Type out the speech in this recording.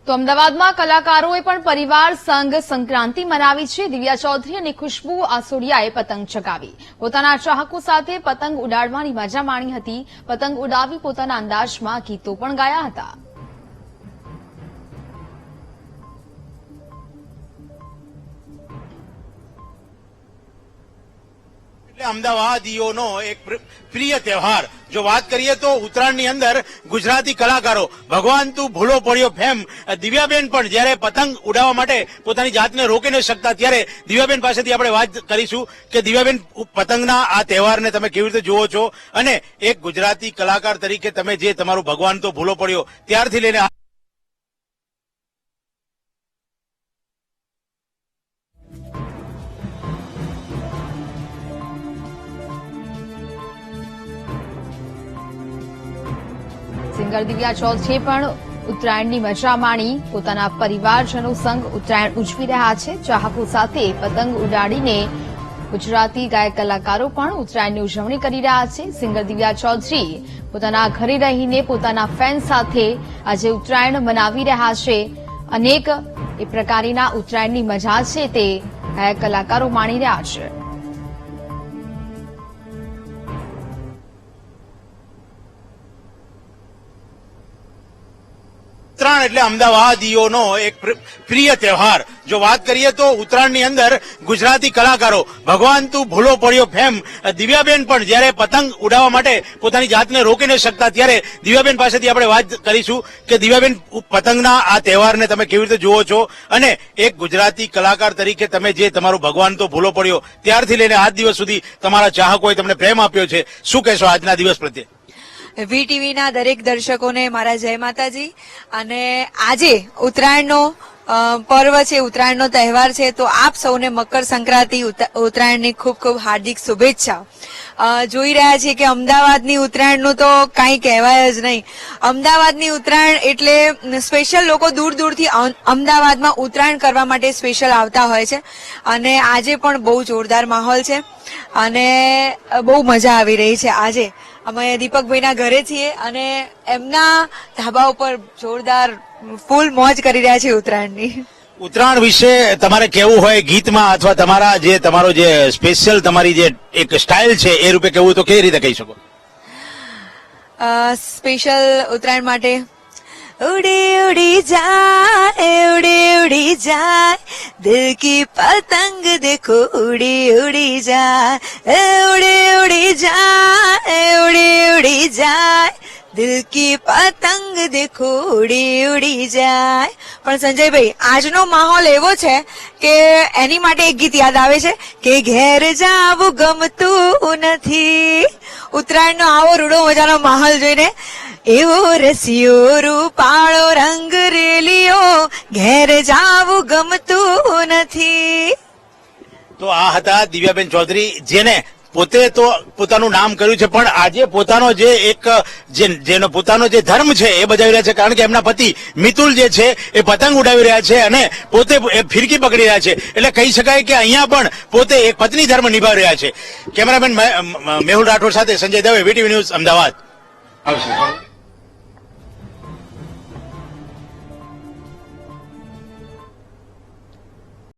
તો અમદાવાદમાં કલાકારોએ પણ પરિવાર સંઘ સંક્રાંતિ મનાવી છે। દિવ્યા ચૌધરી અને ખુશ્બુ આસોડિયાએ પતંગ ચગાવી પોતાના ચાહકો સાથે પતંગ ઉડાડવાની મજા માણી હતી। પતંગ ઉડાવી પોતાના અંદાજમાં ગીતો પણ ગાયા હતા। અમદાવાદીઓનો એક પ્રિય તહેવાર જો વાત કરીએ તો ઉત્તરાયણની અંદર ગુજરાતી કલાકારો ભગવાન તું ભૂલો પડ્યો ફેમ દિવ્યાબેન પણ જ્યારે પતંગ ઉડાવવા માટે પોતાની જાતને રોકી ન શકતા ત્યારે દિવ્યાબેન પાસેથી આપણે વાત કરીશું કે દિવ્યાબેન પતંગના આ તહેવારને તમે કેવી રીતે જુઓ છો અને એક ગુજરાતી કલાકાર તરીકે તમે જે તમારું ભગવાન તો ભૂલો પડ્યો ત્યારથી લઈને સિંગર દિવ્યા ચૌધરીએ પણ ઉત્તરાયણની મજા માણી પોતાના પરિવારજનો સંગ ઉત્તરાયણ ઉજવી રહ્યા છે। ચાહકો સાથે પતંગ ઉડાડીને ગુજરાતી ગાયક કલાકારો પણ ઉત્તરાયણની ઉજવણી કરી રહ્યા છે। સિંગર દિવ્યા ચૌધરી પોતાના ઘરે રહીને પોતાના ફેન સાથે આજે ઉત્તરાયણ મનાવી રહ્યા છે। અનેક એ પ્રકારના ઉત્તરાયણની મજા છે તે ગાયક કલાકારો માણી રહ્યા છે। ઉત્તરાયણ એટલે અમદાવાદીઓનો એક પ્રિય તહેવાર જો વાત કરીએ તો ઉત્તરાયણની અંદર ગુજરાતી કલાકારો ભગવાન તું ભૂલો પડ્યો ફેમ દિવ્યાબેન પણ જ્યારે પતંગ ઉડાવવા માટે પોતાની જાતને રોકી ન શકતા ત્યારે દિવ્યાબેન પાસેથી આપણે વાત કરીશું કે દિવ્યાબેન પતંગના આ તહેવારને તમે કેવી રીતે જુઓ છો અને એક ગુજરાતી કલાકાર તરીકે તમે જે તમારું ભગવાન તો ભૂલો પડ્યો ત્યારથી લઈને આજ દિવસ સુધી તમારા ચાહકોએ તમને પ્રેમ આપ્યો છે। શું કહેશો આજના દિવસ પ્રત્યે? વીટીવીના દરેક દર્શકોને મારા જય માતાજી। અને આજે ઉત્તરાયણનો પર્વ છે, ઉત્તરાયણનો તહેવાર છે, તો આપ સૌને મકર સંક્રાંતિ ઉત્તરાયણની ખૂબ ખૂબ હાર્દિક શુભેચ્છા। જોઈ રહ્યા છીએ કે અમદાવાદની ઉત્તરાયણનું તો કાંઈ કહેવાય જ નહીં। અમદાવાદની ઉત્તરાયણ એટલે સ્પેશિયલ લોકો દૂર દૂરથી અમદાવાદમાં ઉત્તરાયણ કરવા માટે સ્પેશિયલ આવતા હોય છે અને આજે પણ બહુ જોરદાર માહોલ છે અને બહુ મજા આવી રહી છે। આજે અમે દીપકભાઈના ઘરે છીએ અને એમના ધાબા ઉપર જોરદાર ફૂલ મોજ કરી રહ્યા છે ઉત્તરાયણની। ઉત્તરાયણ વિશે તમારે કેવું હોય ગીતમાં અથવા તમારો જે સ્પેશિયલ તમારી જે એક સ્ટાઇલ છે એ રૂપે કેવું તો કેવી રીતે કહી શકો? સ્પેશિયલ ઉત્તરાયણ માટે ઉડી ઉડી જાય દિલ કી પતંગ દેખો ઉડી ઉડી જાય ઉડી જાય દિલ કી પતંગ દેખો ઉડી જાય। પણ સંજયભાઈ આજનો માહોલ એવો છે કે એની માટે એક ગીત યાદ આવે છે કે ઘેર જાવું ગમતું નથી। ઉત્તરાયણનો આવો રૂડો મજાનો માહોલ જોઈને એવો રસિયો રૂપાળો રંગ રેલિયો ઘેર જાવું ગમતું નથી। તો આ હતા દિવ્યાબેન ચૌધરી જેને પોતે તો પોતાનું નામ કર્યું છે પણ આજે પોતાનો જે એક જેનો પોતાનો જે ધર્મ છે એ બજાવી રહ્યા છે કારણ કે એમના પતિ મિતુલ જે છે એ પતંગ ઉડાવી રહ્યા છે અને પોતે ફિરકી પકડી રહ્યા છે એટલે કહી શકાય કે અહીંયા પણ પોતે એક પત્ની ધર્મ નિભાવી રહ્યા છે। કેમેરામેન મેહુલ રાઠોડ સાથે સંજય દવે, વીટીવી ન્યૂઝ, અમદાવાદ।